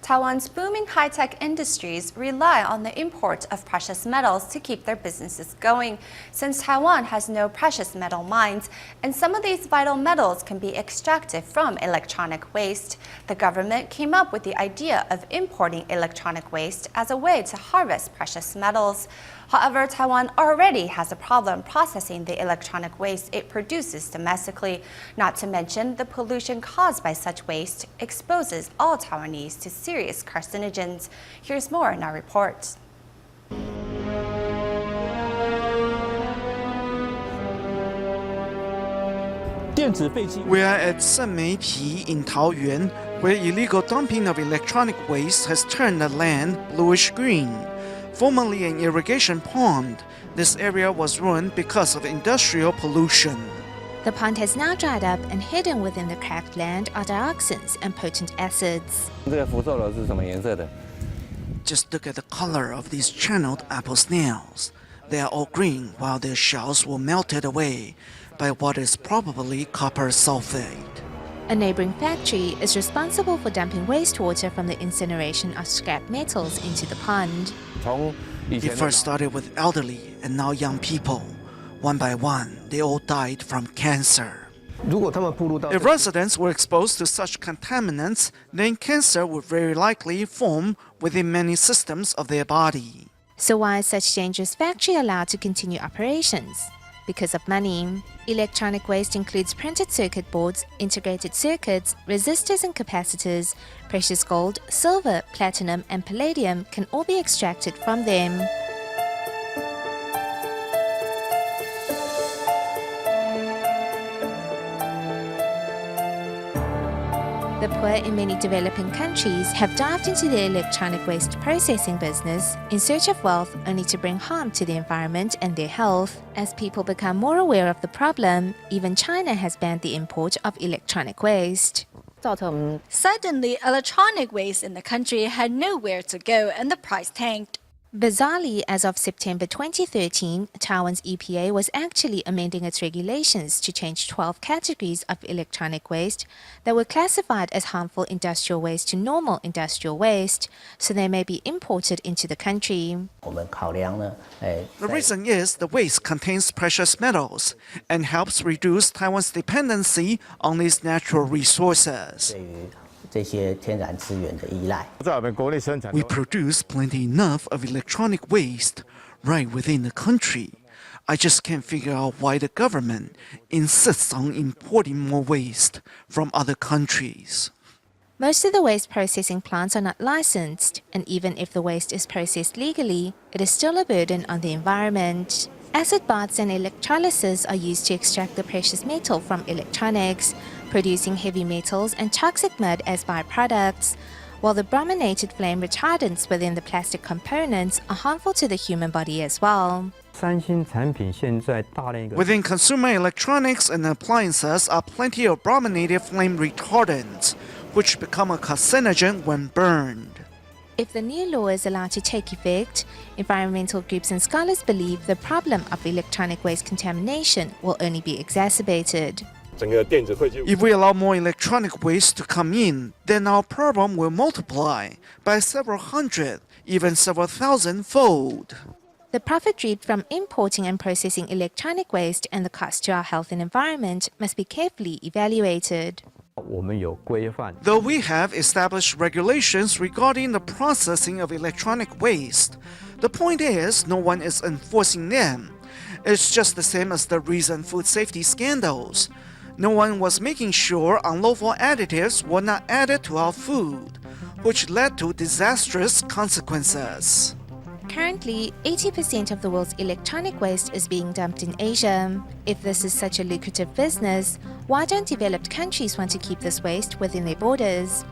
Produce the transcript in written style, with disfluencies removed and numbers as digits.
Taiwan's booming high-tech industries rely on the import of precious metals to keep their businesses going, since Taiwan has no precious metal mines, and some of these vital metals can be extracted from electronic waste. The government came up with the idea of importing electronic waste as a way to harvest precious metals. However, Taiwan already has a problem processing the electronic waste it produces domestically. Not to mention, the pollution caused by such waste exposes all Taiwanese to serious carcinogens. Here's more in our report. We are at Senmeipi in Taoyuan, where illegal dumping of electronic waste has turned the land bluish-green. Formerly an irrigation pond, this area was ruined because of industrial pollution. The pond has now dried up, and hidden within the cracked land are dioxins and potent acids. Just look at the color of these channeled apple snails. They are all green, while their shells were melted away by what is probably copper sulfate. A neighboring factory is responsible for dumping wastewater from the incineration of scrap metals into the pond. It first started with elderly and now young people. One by one, they all died from cancer. If residents were exposed to such contaminants, then cancer would very likely form within many systems of their body. So why is such dangerous factory allowed to continue operations? Because of money. Electronic waste includes printed circuit boards, integrated circuits, resistors and capacitors. Precious gold, silver, platinum and palladium can all be extracted from them. The poor in many developing countries have dived into the electronic waste processing business in search of wealth, only to bring harm to the environment and their health. As people become more aware of the problem, even China has banned the import of electronic waste. Suddenly, electronic waste in the country had nowhere to go and the price tanked. Bizarrely, as of September 2013, Taiwan's EPA was actually amending its regulations to change 12 categories of electronic waste that were classified as harmful industrial waste to normal industrial waste, so they may be imported into the country. The reason is the waste contains precious metals and helps reduce Taiwan's dependency on these natural resources. We produce plenty enough of electronic waste right within the country. I just can't figure out why the government insists on importing more waste from other countries. Most of the waste processing plants are not licensed, and even if the waste is processed legally, it is still a burden on the environment. Acid baths and electrolysis are used to extract the precious metal from electronics, producing heavy metals and toxic mud as byproducts, while the brominated flame retardants within the plastic components are harmful to the human body as well. Within consumer electronics and appliances are plenty of brominated flame retardants, which become a carcinogen when burned. If the new law is allowed to take effect, environmental groups and scholars believe the problem of electronic waste contamination will only be exacerbated. If we allow more electronic waste to come in, then our problem will multiply by several hundred, even several thousand-fold. The profit reaped from importing and processing electronic waste and the cost to our health and environment must be carefully evaluated. Though we have established regulations regarding the processing of electronic waste, the point is no one is enforcing them. It's just the same as the recent food safety scandals. No one was making sure unlawful additives were not added to our food, which led to disastrous consequences. Currently, 80% of the world's electronic waste is being dumped in Asia. If this is such a lucrative business, why don't developed countries want to keep this waste within their borders?